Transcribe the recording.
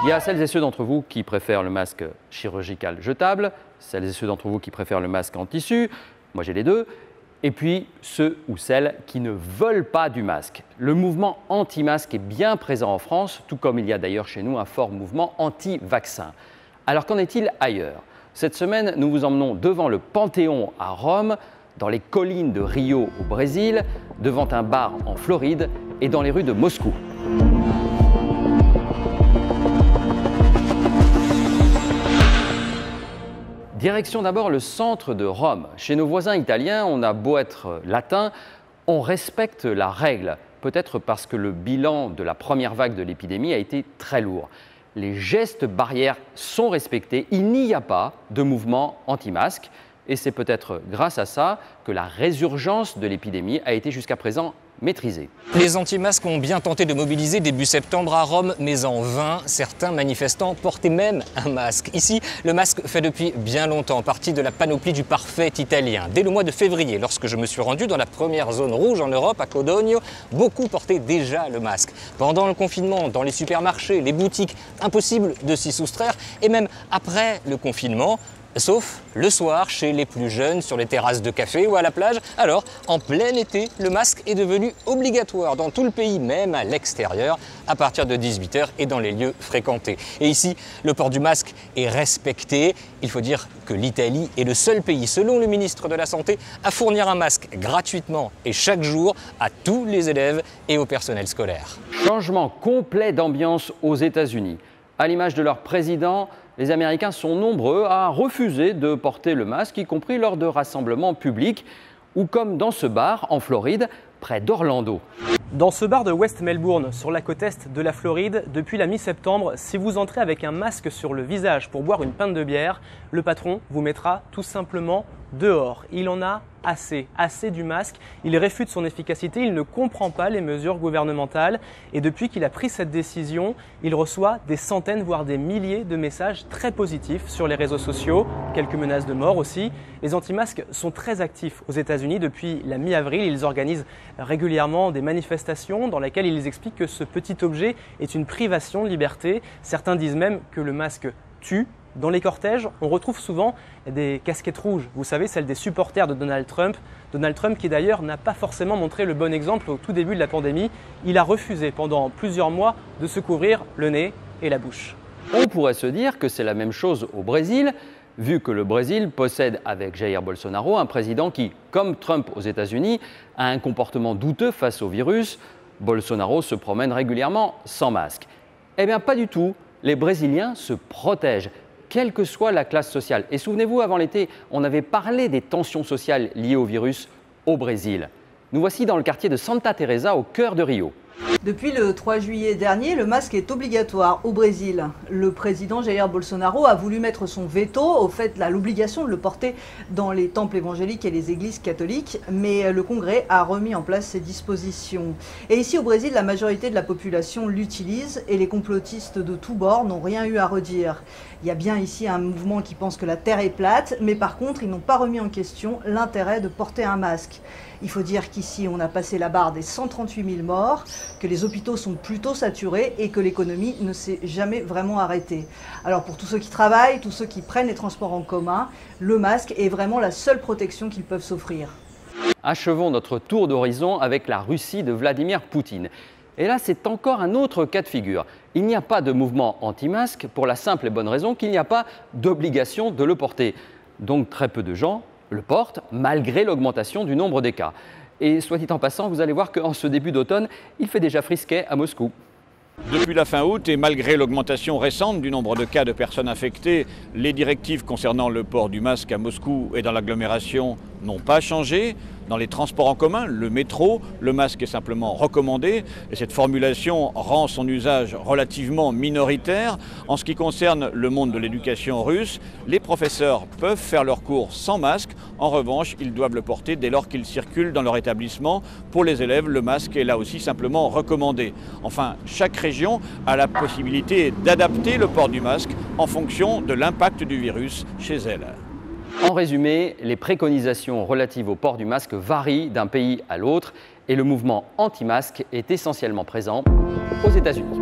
y a celles et ceux d'entre vous qui préfèrent le masque chirurgical jetable, celles et ceux d'entre vous qui préfèrent le masque en tissu, moi j'ai les deux, et puis ceux ou celles qui ne veulent pas du masque. Le mouvement anti-masque est bien présent en France, tout comme il y a d'ailleurs chez nous un fort mouvement anti-vaccin. Alors qu'en est-il ailleurs? Cette semaine, nous vous emmenons devant le Panthéon à Rome, dans les collines de Rio au Brésil, devant un bar en Floride et dans les rues de Moscou. Direction d'abord le centre de Rome. Chez nos voisins italiens, on a beau être latin, on respecte la règle. Peut-être parce que le bilan de la première vague de l'épidémie a été très lourd. Les gestes barrières sont respectés, il n'y a pas de mouvement anti-masque. Et c'est peut-être grâce à ça que la résurgence de l'épidémie a été jusqu'à présent maîtrisée. Les anti-masques ont bien tenté de mobiliser début septembre à Rome, mais en vain. Certains manifestants portaient même un masque. Ici, le masque fait depuis bien longtemps partie de la panoplie du parfait italien. Dès le mois de février, lorsque je me suis rendu dans la première zone rouge en Europe, à Codogno, beaucoup portaient déjà le masque. Pendant le confinement, dans les supermarchés, les boutiques, impossible de s'y soustraire. Et même après le confinement, sauf le soir, chez les plus jeunes, sur les terrasses de café ou à la plage. Alors, en plein été, le masque est devenu obligatoire dans tout le pays, même à l'extérieur, à partir de 18 h et dans les lieux fréquentés. Et ici, le port du masque est respecté. Il faut dire que l'Italie est le seul pays, selon le ministre de la Santé, à fournir un masque gratuitement et chaque jour à tous les élèves et au personnel scolaire. Changement complet d'ambiance aux États-Unis. À l'image de leur président, les Américains sont nombreux à refuser de porter le masque, y compris lors de rassemblements publics, ou comme dans ce bar en Floride, près d'Orlando. Dans ce bar de West Melbourne, sur la côte est de la Floride, depuis la mi-septembre, si vous entrez avec un masque sur le visage pour boire une pinte de bière, le patron vous mettra tout simplement dehors. Il en a assez du masque. Il réfute son efficacité, il ne comprend pas les mesures gouvernementales. Et depuis qu'il a pris cette décision, il reçoit des centaines, voire des milliers de messages très positifs sur les réseaux sociaux, quelques menaces de mort aussi. Les anti-masques sont très actifs aux États-Unis. Depuis la mi-avril, ils organisent régulièrement des manifestations dans lesquelles ils expliquent que ce petit objet est une privation de liberté. Certains disent même que le masque tue. Dans les cortèges, on retrouve souvent des casquettes rouges, vous savez, celles des supporters de Donald Trump. Donald Trump qui d'ailleurs n'a pas forcément montré le bon exemple au tout début de la pandémie. Il a refusé pendant plusieurs mois de se couvrir le nez et la bouche. On pourrait se dire que c'est la même chose au Brésil, vu que le Brésil possède avec Jair Bolsonaro un président qui, comme Trump aux États-Unis, a un comportement douteux face au virus. Bolsonaro se promène régulièrement sans masque. Eh bien pas du tout, les Brésiliens se protègent, quelle que soit la classe sociale. Et souvenez-vous, avant l'été, on avait parlé des tensions sociales liées au virus au Brésil. Nous voici dans le quartier de Santa Teresa, au cœur de Rio. Depuis le 3 juillet dernier, le masque est obligatoire au Brésil. Le président Jair Bolsonaro a voulu mettre son veto au fait l'obligation de le porter dans les temples évangéliques et les églises catholiques, mais le Congrès a remis en place ces dispositions. Et ici au Brésil, la majorité de la population l'utilise et les complotistes de tous bords n'ont rien eu à redire. Il y a bien ici un mouvement qui pense que la Terre est plate, mais par contre, ils n'ont pas remis en question l'intérêt de porter un masque. Il faut dire qu'ici, on a passé la barre des 138 000 morts, que les hôpitaux sont plutôt saturés et que l'économie ne s'est jamais vraiment arrêtée. Alors pour tous ceux qui travaillent, tous ceux qui prennent les transports en commun, le masque est vraiment la seule protection qu'ils peuvent s'offrir. Achevons notre tour d'horizon avec la Russie de Vladimir Poutine. Et là, c'est encore un autre cas de figure. Il n'y a pas de mouvement anti-masque pour la simple et bonne raison qu'il n'y a pas d'obligation de le porter. Donc très peu de gens le portent, malgré l'augmentation du nombre des cas. Et soit dit en passant, vous allez voir qu'en ce début d'automne, il fait déjà frisquet à Moscou. Depuis la fin août et malgré l'augmentation récente du nombre de cas de personnes infectées, les directives concernant le port du masque à Moscou et dans l'agglomération n'ont pas changé. Dans les transports en commun, le métro, le masque est simplement recommandé et cette formulation rend son usage relativement minoritaire. En ce qui concerne le monde de l'éducation russe, les professeurs peuvent faire leurs cours sans masque. En revanche, ils doivent le porter dès lors qu'ils circulent dans leur établissement. Pour les élèves, le masque est là aussi simplement recommandé. Enfin, chaque région a la possibilité d'adapter le port du masque en fonction de l'impact du virus chez elle. En résumé, les préconisations relatives au port du masque varient d'un pays à l'autre et le mouvement anti-masque est essentiellement présent aux États-Unis.